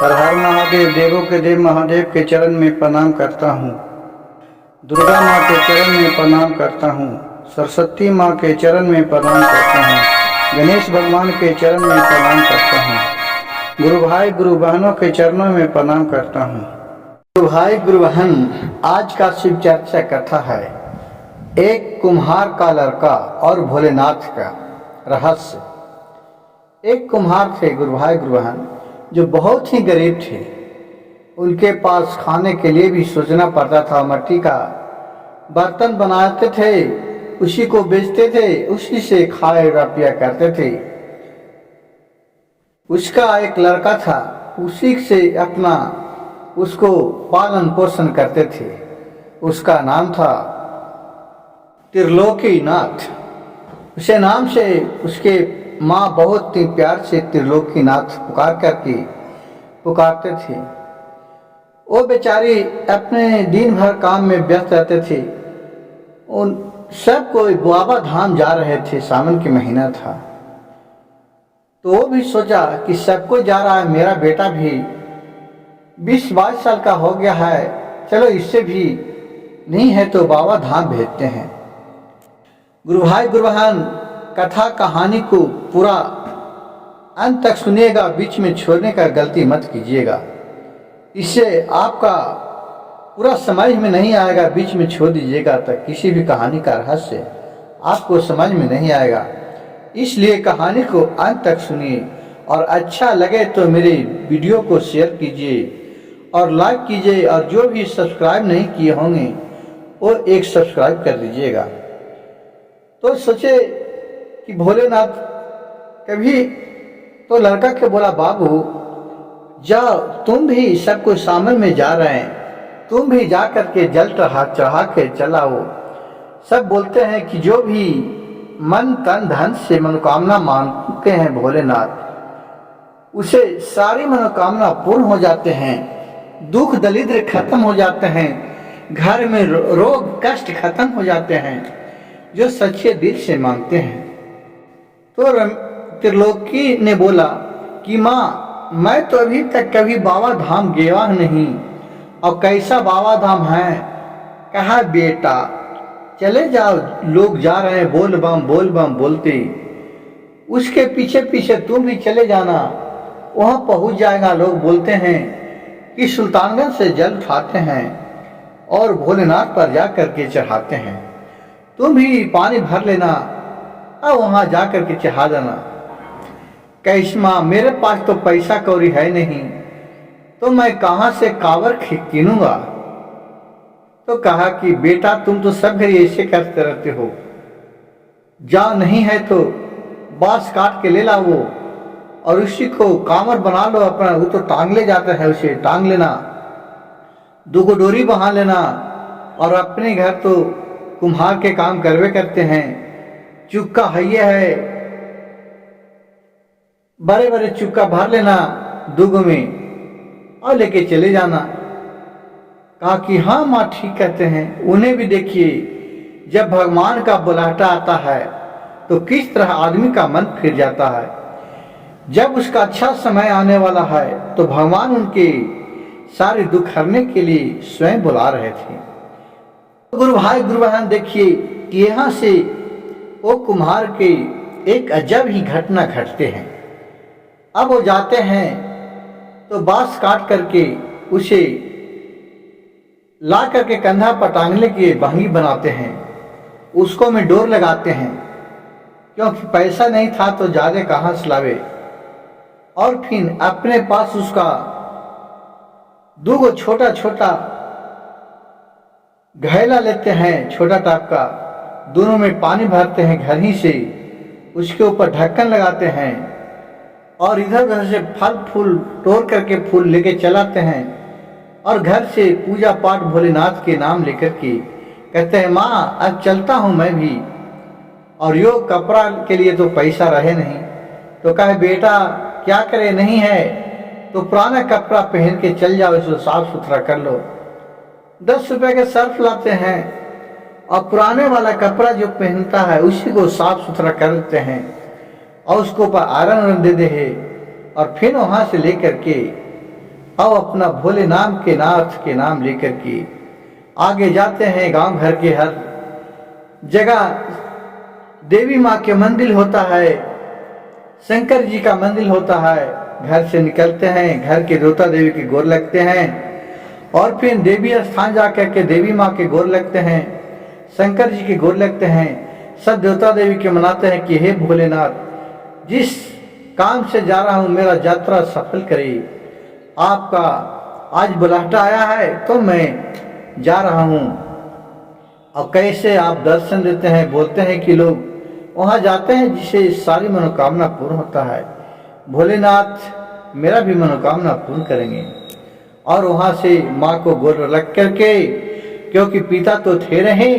हर हर महादेव, देवों के देव महादेव के चरण में प्रणाम करता हूँ। दुर्गा माँ के चरण में प्रणाम करता हूँ। सरस्वती माँ के चरण में प्रणाम करता हूँ। गणेश भगवान के चरण में प्रणाम करता हूँ। गुरु भाई गुरु बहनों के चरणों में प्रणाम करता हूँ। गुरु भाई गुरु बहन, आज का शिव चर्चा कथा है एक कुम्हार का लड़का और भोलेनाथ का रहस्य। एक कुम्हार थे गुरु भाई गुरु बहन, जो बहुत ही गरीब थे। उनके पास खाने के लिए भी सोचना पड़ता था। मिट्टी का बर्तन बनाते थे, उसी को बेचते थे, उसी से खाया पिया करते थे। उसका एक लड़का था, उसी से अपना उसको पालन पोषण करते थे। उसका नाम था त्रिलोकीनाथ। उसे नाम से उसके माँ बहुत ही प्यार से त्रिलोकीनाथ पुकारते थे। वो बेचारी अपने दिन भर काम में व्यस्त रहते थे। उन सब कोई बाबा धाम जा रहे थे, सावन के महीना था। तो वो भी सोचा कि सब कोई जा रहा है, मेरा बेटा भी 20-22 साल का हो गया है, चलो इससे भी नहीं है तो बाबा धाम भेजते हैं। गुरु भाई गुरु बहन, कथा कहानी को पूरा अंत तक सुनिएगा, बीच में छोड़ने का गलती मत कीजिएगा। इससे आपका पूरा समझ में नहीं आएगा, बीच में छोड़ दीजिएगा तो किसी भी कहानी का रहस्य आपको समझ में नहीं आएगा। इसलिए कहानी को अंत तक सुनिए और अच्छा लगे तो मेरे वीडियो को शेयर कीजिए और लाइक कीजिए, और जो भी सब्सक्राइब नहीं किए होंगे वो एक सब्सक्राइब कर दीजिएगा। तो सोचे कि भोलेनाथ कभी तो लड़का के बोला, बाबू जाओ, तुम भी सब कुछ सामने में जा रहे हैं, तुम भी जा करके जल चढ़ा के चलाओ। सब बोलते हैं कि जो भी मन तन धन से मनोकामना मांगते हैं भोलेनाथ, उसे सारी मनोकामना पूर्ण हो जाते हैं, दुख दरिद्र खत्म हो जाते हैं, घर में रोग कष्ट खत्म हो जाते हैं, जो सच्चे दिल से मांगते हैं। तो त्रिलोकी ने बोला कि माँ, मैं तो अभी तक कभी बाबा धाम गया नहीं, और कैसा बाबा धाम है। कहा बेटा चले जाओ, लोग जा रहे हैं बोल बम बोलते, उसके पीछे पीछे तुम भी चले जाना, वहां पहुंच जाएगा। लोग बोलते हैं कि सुल्तानगंज से जल उठाते हैं और भोलेनाथ पर जा करके चढ़ाते हैं, तुम भी पानी भर लेना और वहां जा करके चढ़ा देना। कैसे माँ, मेरे पास तो पैसा कौड़ी है नहीं, तो मैं कहाँ से कांवर कीनूंगा। तो कहा कि बेटा तुम तो सब घर ऐसे करते रहते हो, जा नहीं है तो बांस काट के ले लाओ और उसी को कांवर बना लो अपना। वो तो टांग ले जाता है, उसे टांग लेना, 2 डोरी बहा लेना, और अपने घर तो कुम्हार के काम करवे करते हैं, चुक्का है, बड़े बड़े चुक्का भर लेना 2 में और लेके चले जाना। कहा कि हाँ माँ ठीक कहते हैं। उन्हें भी देखिए, जब भगवान का बुलाहटा आता है तो किस तरह आदमी का मन फिर जाता है। जब उसका अच्छा समय आने वाला है तो भगवान उनके सारे दुख हरने के लिए स्वयं बुला रहे थे। गुरु भाई गुरु बहन, देखिए कि यहाँ से वो कुम्हार के एक अजब ही घटना घटते हैं। अब वो जाते हैं तो बांस काट करके उसे ला करके कंधा पर टांगने के बहंगी बनाते हैं, उसको में डोर लगाते हैं, क्योंकि पैसा नहीं था तो ज्यादा कहाँ से लावे। और फिर अपने पास उसका 2 छोटा छोटा घैला लेते हैं, छोटा टाप का, दोनों में पानी भरते हैं घर ही से, उसके ऊपर ढक्कन लगाते हैं और इधर उधर से फल फूल तोड़ करके फूल लेके चलाते हैं, और घर से पूजा पाठ भोलेनाथ के नाम लेकर के कहते हैं माँ अब चलता हूँ मैं भी, और यो कपड़ा के लिए तो पैसा रहे नहीं। तो कहे बेटा क्या करे, नहीं है तो पुराना कपड़ा पहन के चल जाओ, इसको साफ सुथरा कर लो। 10 रुपए के सर्फ लाते हैं और पुराने वाला कपड़ा जो पहनता है उसी को साफ सुथरा कर देते हैं और उसको ऊपर आयरन दे दे है, और फिर वहां से लेकर के अब अपना भोले नाम के नाथ के नाम लेकर के आगे जाते हैं। गांव घर के हर जगह देवी माँ के मंदिर होता है, शंकर जी का मंदिर होता है। घर से निकलते हैं, घर के देवता देवी के गोर लगते हैं और फिर देवी स्थान जाकर के देवी माँ के गोर लगते हैं, शंकर जी के गोर लगते हैं। सब देवता देवी के मनाते हैं कि हे भोलेनाथ, जिस काम से जा रहा हूँ मेरा यात्रा सफल करे। आपका आज बुलाहटा आया है तो मैं जा रहा हूँ। और कैसे आप दर्शन देते हैं, बोलते हैं कि लोग वहाँ जाते हैं जिसे सारी मनोकामना पूर्ण होता है। भोलेनाथ मेरा भी मनोकामना पूर्ण करेंगे। और वहाँ से माँ को गोर लग करके, क्योंकि पिता तो थे नहीं,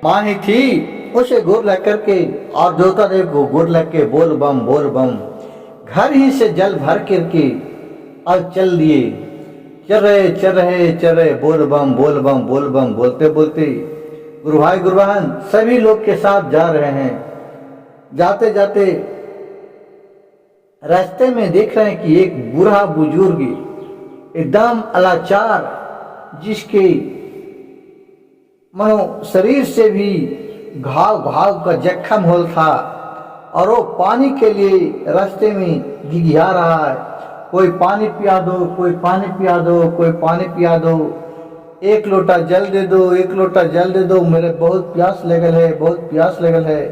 माँ ही थी, उसे गोर लग करके और देवता देव को गोर लग के बोल बम घर ही से जल भर करके और चल दिए। चल रहे बोल बम बोलते बोलते गुरु भाई गुरु बहन सभी लोग के साथ जा रहे हैं। जाते जाते रास्ते में देख रहे हैं कि एक बूढ़ा बुजुर्ग एकदम अलाचार, जिसके मनो शरीर से भी घाव का जख्म होल था, और वो पानी के लिए रास्ते में गिघिया रहा है। कोई पानी पिया दो, कोई पानी पिया दो, कोई पानी पिया दो, एक लोटा जल दे दो, एक लोटा जल दे दो, मेरे बहुत प्यास लगल है, बहुत प्यास लगल है।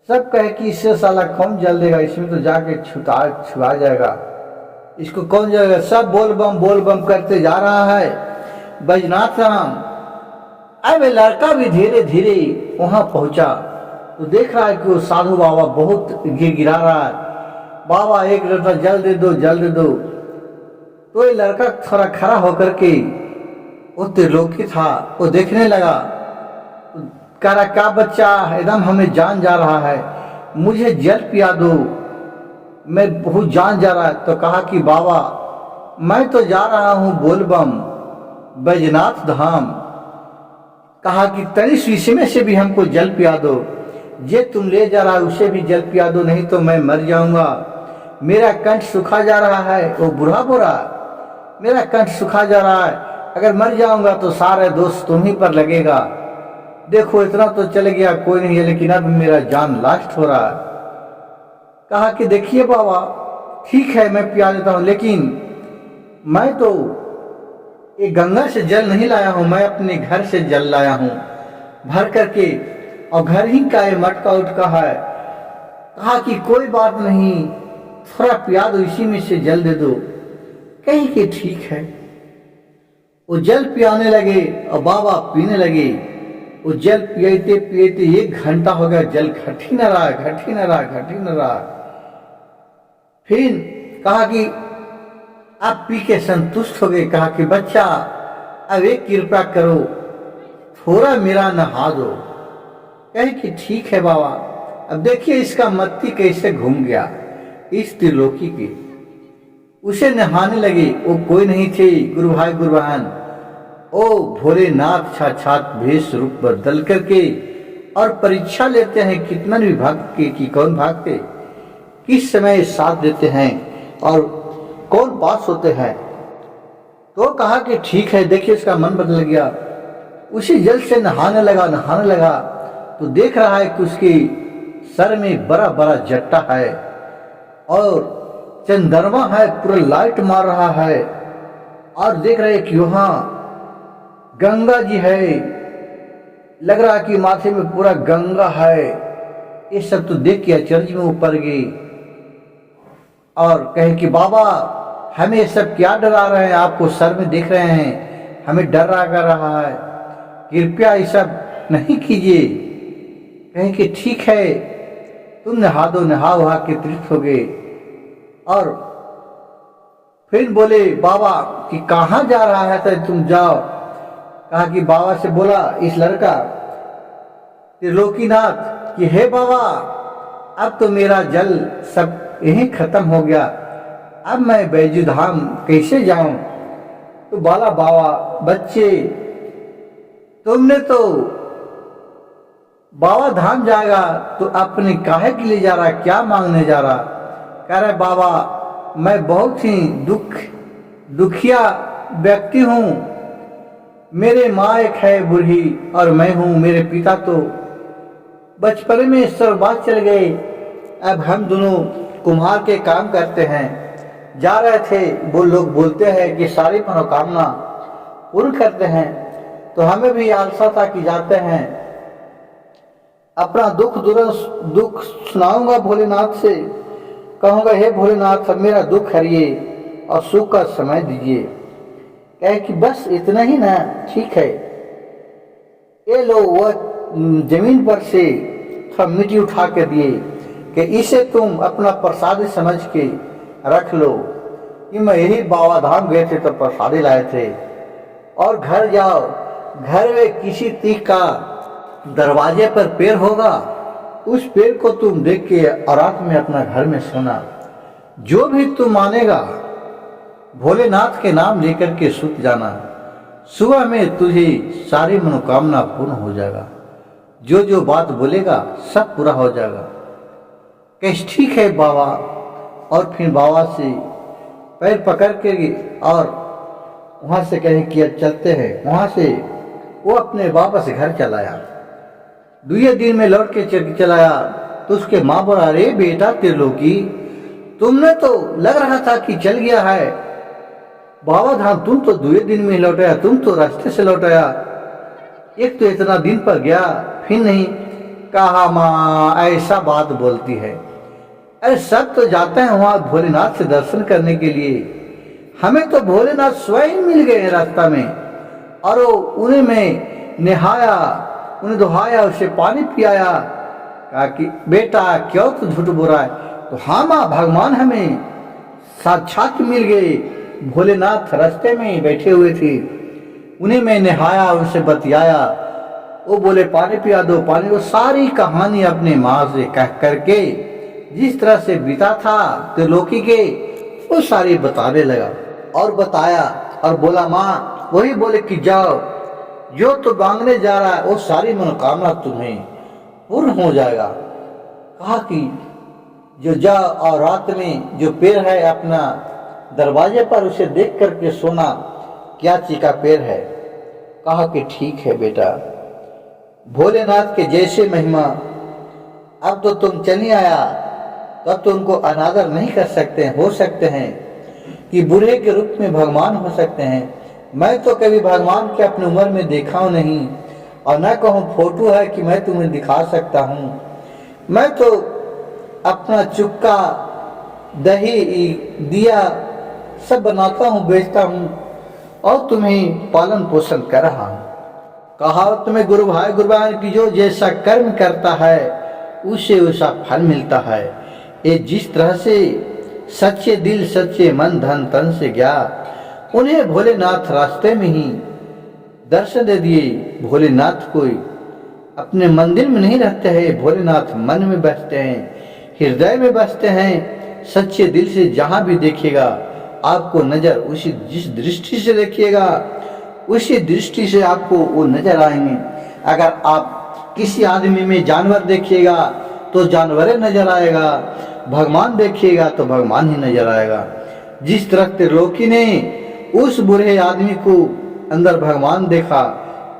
सब कहे कि इससे साला कौन जल देगा, इसमें तो जाके छुआ जाएगा, इसको कौन जाएगा। सब बोल बम करते जा रहा है बैजनाथ राम। अब लड़का भी धीरे धीरे वहां पहुंचा तो देख रहा है कि वो साधु बाबा बहुत गिरा रहा है। बाबा एक लोटा जल दे दो, जल दे दो। तो ये लड़का थोड़ा खड़ा होकर के, वो त्रिलोकी था, वो देखने लगा, कह रहा क्या बच्चा, एकदम हमें जान जा रहा है, मुझे जल पिया दो, मैं बहुत जान जा रहा है। तो कहा कि बाबा मैं तो जा रहा हूँ बोलबम बैजनाथ धाम। कहा कि तनिष इसमें से भी हमको जल पिया दो, जे तुम ले जा रहा है उसे भी जल पिया दो, नहीं तो मैं मर जाऊंगा, मेरा कंठ सूखा जा रहा है। वो बूढ़ा बोला मेरा कंठ सूखा जा रहा है, अगर मर जाऊंगा तो सारे दोस्त तुम ही पर लगेगा। देखो इतना तो चल गया, कोई नहीं है, लेकिन अब मेरा जान लास्ट हो रहा है। कहा कि देखिए बाबा ठीक है मैं पिया देता हूँ, लेकिन मैं तो ये गंगा से जल नहीं लाया हूँ, मैं अपने घर से जल लाया हूँ भर करके, और घर ही का ये मटका उटका है। कहा कि कोई बात नहीं, थोड़ा पिया दो, इसी में से जल दे दो। कहीं कि ठीक है। वो जल पियाने लगे और बाबा पीने लगे। वो जल पियते पियते 1 घंटा हो गया, जल घट ही न रहा। फिर कहा कि आप पी के संतुष्ट हो गए। कहा कि बच्चा अब एक कृपा करो, थोड़ा मेरा नहा दो। कहे कि ठीक है बाबा। अब देखिए इसका मत्ती कैसे घूम गया इस त्रिलोकी की। उसे नहाने लगे, वो कोई नहीं थे गुरु भाई गुरु बहन, ओ भोलेनाथ साक्षात भेष रूप बदल करके, और परीक्षा लेते हैं कितना भी भक्त के कि कौन भागते, किस समय साथ देते हैं और कौन पास होते हैं। तो कहा कि ठीक है। देखिए इसका मन बदल गया, उसी जल से नहाने लगा तो देख रहा है कि उसके सर में बड़ा जट्टा है और चंद्रमा है, पूरा लाइट मार रहा है, और देख रहे कि वहां गंगा जी है, लग रहा कि माथे में पूरा गंगा है। ये सब तो देख के आश्चर्य में ऊपर गई और कहे कि बाबा हमें ये सब क्या डरा रहे हैं, आपको सर में देख रहे हैं, हमें डर कर रहा है, कृपया ये सब नहीं कीजिए। कहे कि ठीक है तुम नहा दो, नहा वहा के तृप्त हो गए। और फिर बोले बाबा कि कहाँ जा रहा है तो तुम जाओ। कहा कि बाबा से बोला इस लड़का त्रिलोकीनाथ कि हे बाबा अब तो मेरा जल सब यहीं खत्म हो गया, अब मैं बैजू धाम कैसे जाऊं। तो बोला बाबा बच्चे तुमने तो बाबा धाम जाएगा तो अपने काहे के लिए जा रहा, क्या मांगने जा रहा। कह रहे बाबा मैं बहुत ही दुख दुखिया व्यक्ति हूँ, मेरे माँ एक है बूढ़ी और मैं हूँ, मेरे पिता तो बचपन में स्वर्गवास चले गए। अब हम दोनों कुम्हार के काम करते हैं। जा रहे थे, वो लोग बोलते हैं कि सारी मनोकामना पूर्ण करते हैं, तो हमें भी आलसा था कि जाते हैं, अपना दुख सुनाऊंगा भोलेनाथ से, कहूँगा हे भोलेनाथ मेरा दुख हरिए और सुख का समय दीजिए। कहे कि बस इतना ही ना, ठीक है, ये लो। वह जमीन पर से थोड़ा मिट्टी उठा के दिए कि इसे तुम अपना प्रसाद समझ के रख लो, कि मैं यही बाबा धाम गए थे तो प्रसादी लाए थे। और घर जाओ, घर में किसी तीख का दरवाजे पर पेड़ होगा, उस पेड़ को तुम देख के और रात में अपना घर में सोना। जो भी तुम मानेगा भोलेनाथ के नाम लेकर के सुत जाना, सुबह में तुझे सारी मनोकामना पूर्ण हो जाएगा। जो जो बात बोलेगा सब पूरा हो जाएगा। कहे ठीक है बाबा। और फिर बाबा से पैर पकड़ के और वहाँ से कहे कि चलते हैं। वहाँ से वो अपने वापस घर चलाया। दूसरे दिन में लौट के चलाया तो उसके माँ बोला, अरे बेटा त्रिलोकी, तुमने तो लग रहा था कि चल गया है बाबा धाम, तुम तो दूसरे दिन में लौटाया, तुम तो रास्ते से लौटाया। एक तो इतना दिन पर गया फिर नहीं। कहा माँ ऐसा बात बोलती है, अरे सब तो जाते हैं वहाँ भोलेनाथ से दर्शन करने के लिए, हमें तो भोलेनाथ स्वयं मिल गए रास्ता में। और उन्हें मैं नहाया, उन्हें दुहाया, उसे पानी पियाया। कहा कि बेटा क्यों तू झूठ बोल रहा है? तो हाँ माँ, भगवान हमें साक्षात मिल गए, भोलेनाथ रास्ते में बैठे हुए थे, उन्हें मैं नहाया, उनसे बतियाया। वो बोले पानी पिया दो, पानी। वो सारी कहानी अपने माँ से कह करके जिस तरह से बीता था त्रिलोकी के, वो सारी बताने लगा। और बताया और बोला माँ, वही बोले कि जाओ, जो तो मांगने जा रहा है वो सारी मनोकामना तुम्हें पूर्ण हो जाएगा। कहा कि जो जाओ और रात में जो पेड़ है अपना दरवाजे पर, उसे देख करके सोना क्या चीज का पेड़ है। कहा कि ठीक है बेटा, भोलेनाथ के जैसे महिमा। अब तो तुम चली आया, तब तो उनको अनादर नहीं कर सकते। हो सकते हैं कि बूढ़े के रूप में भगवान हो सकते हैं। मैं तो कभी भगवान के अपनी उम्र में देखा हूं नहीं, और न कहूँ फोटो है कि मैं तुम्हें दिखा सकता हूँ। मैं तो अपना चुक्का, दही, दिया सब बनाता हूँ, बेचता हूँ और तुम्हें पालन पोषण कर रहा हूँ। कहावत में गुरु भाई गुरबान की, जो जैसा कर्म करता है उसे वैसा फल मिलता है। ये जिस तरह से सच्चे दिल सच्चे मन धन तन से गया, उन्हें भोलेनाथ रास्ते में ही दर्शन दे दिए। भोलेनाथ कोई अपने मंदिर में नहीं रहते हैं, भोलेनाथ मन में बसते हैं, हृदय में बसते हैं। सच्चे दिल से जहाँ भी देखिएगा आपको नजर उसी, जिस दृष्टि से देखिएगा उसी दृष्टि से आपको वो नजर आएंगे। अगर आप किसी आदमी में जानवर देखिएगा तो जानवर नजर आएगा, भगवान देखिएगा तो भगवान ही नजर आएगा। जिस तरह त्रिलोकी ने उस बुरे आदमी को अंदर भगवान देखा,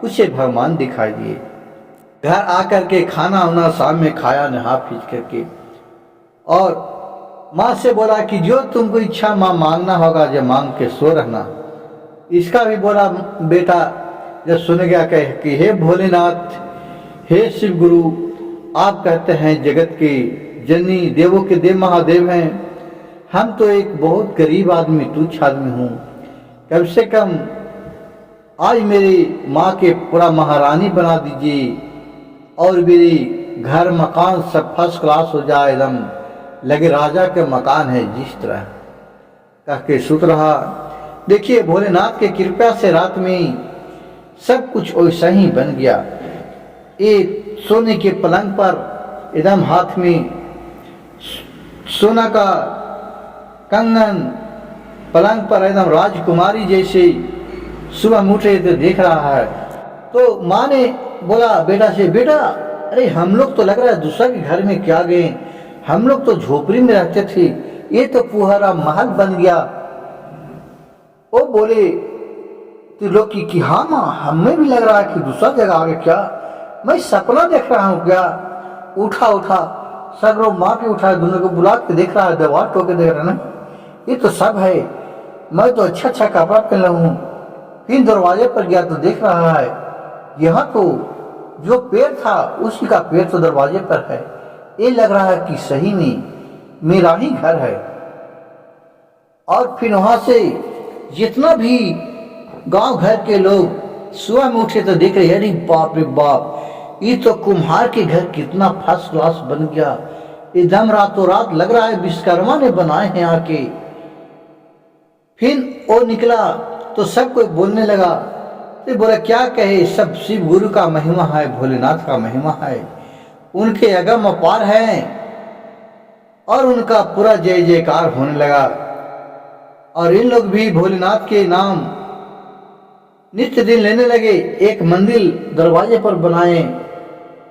उसे भगवान दिखाई दिए। घर आकर के खाना वाना शाम में खाया, नहा फीस करके, और माँ से बोला कि जो तुमको इच्छा माँ मांगना होगा, जब मांग के सो रहना। इसका भी बोला बेटा जब सुन गया कहे कि हे भोलेनाथ, हे शिव गुरु, आप कहते हैं जगत के जननी, देवों के देव महादेव हैं, हम तो एक बहुत गरीब आदमी, तुच्छ आदमी हूँ। कम से कम आज मेरी माँ के पूरा महारानी बना दीजिए और मेरी घर मकान सब फर्स्ट क्लास हो जाए, एकदम लगे राजा के मकान है। जिस तरह कह के सुत रहा। देखिए भोलेनाथ के कृपा से रात में सब कुछ वैसा ही बन गया। एक सोने के पलंग पर एकदम हाथ में सोना का कंगन, पलंग पर एकदम राजकुमारी जैसे। सुबह में उठे तो देख रहा है, तो माँ ने बोला बेटा से, बेटा अरे हम लोग तो लग रहा है दूसरा के घर में क्या गए, हम लोग तो झोपड़ी में रहते थे, ये तो पूरा महल बन गया। वो बोले त्रिलोकी कि हाँ माँ, हमें भी लग रहा है कि दूसरा जगह आ गया क्या, मैं सपना देख रहा हूँ क्या। उठा सगरों माँ के उठा, दोनों को बुला के देख रहा है, दीवार टोके देख रहा है ना, ये तो सब है। मैं तो अच्छा कपड़ा पहना हूँ। फिर दरवाजे पर गया तो देख रहा है यहाँ तो जो पेड़ था उसी का पेड़ तो दरवाजे पर है। ये लग रहा है कि सही में मेरा ही घर है। और फिर वहां से जितना भी गांव घर के लोग सुबह में उठे तो देख रहे, अरे बाप रे बाप, ये तो कुम्हार के घर कितना फर्स्ट क्लास बन गया, एकदम रातों रात लग रहा है विश्वकर्मा ने बनाए हैं आके। फिर वो निकला तो सब कोई बोलने लगा, तो बोला क्या कहे, सब शिव गुरु का महिमा है, भोलेनाथ का महिमा है, उनके अगम अपार है। और उनका पूरा जय जयकार होने लगा। और इन लोग भी भोलेनाथ के नाम नित्य दिन लेने लगे। एक मंदिर दरवाजे पर बनाए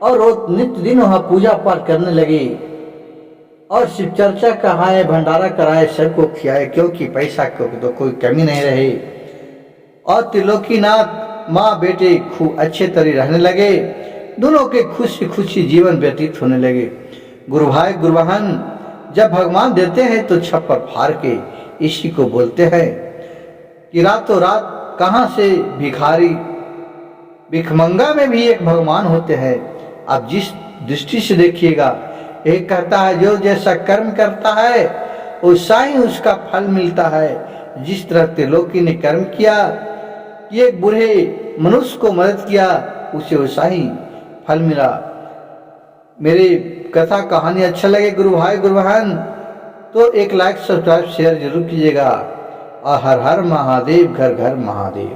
और वो नित्य दिन वहां पूजा पाठ करने लगे और शिव चर्चा कराए, भंडारा कराए, सबको खिलाए, क्योंकि पैसा क्योंकि तो कोई कमी नहीं रहे। और त्रिलोकीनाथ माँ बेटे खूब अच्छे तरह रहने लगे। दोनों के खुशी खुशी जीवन व्यतीत होने लगे। गुरु भाई गुरु बहन, जब भगवान देते हैं तो छप्पर फाड़ के इसी को बोलते हैं कि रातों रात कहाँ से भिखारी भिखमंगा में भी एक भगवान होते हैं। आप जिस दृष्टि से देखिएगा, एक कहता है जो जैसा कर्म करता है वैसा ही उसका फल मिलता है। जिस तरह त्रिलोकी ने कर्म किया कि एक बूढ़े मनुष्य को मदद किया, उसे वैसा ही फल मिला। मेरी कथा कहानी अच्छा लगे गुरु भाई गुरु बहन तो एक लाइक सब्सक्राइब शेयर जरूर कीजिएगा। और हर हर महादेव, घर घर महादेव।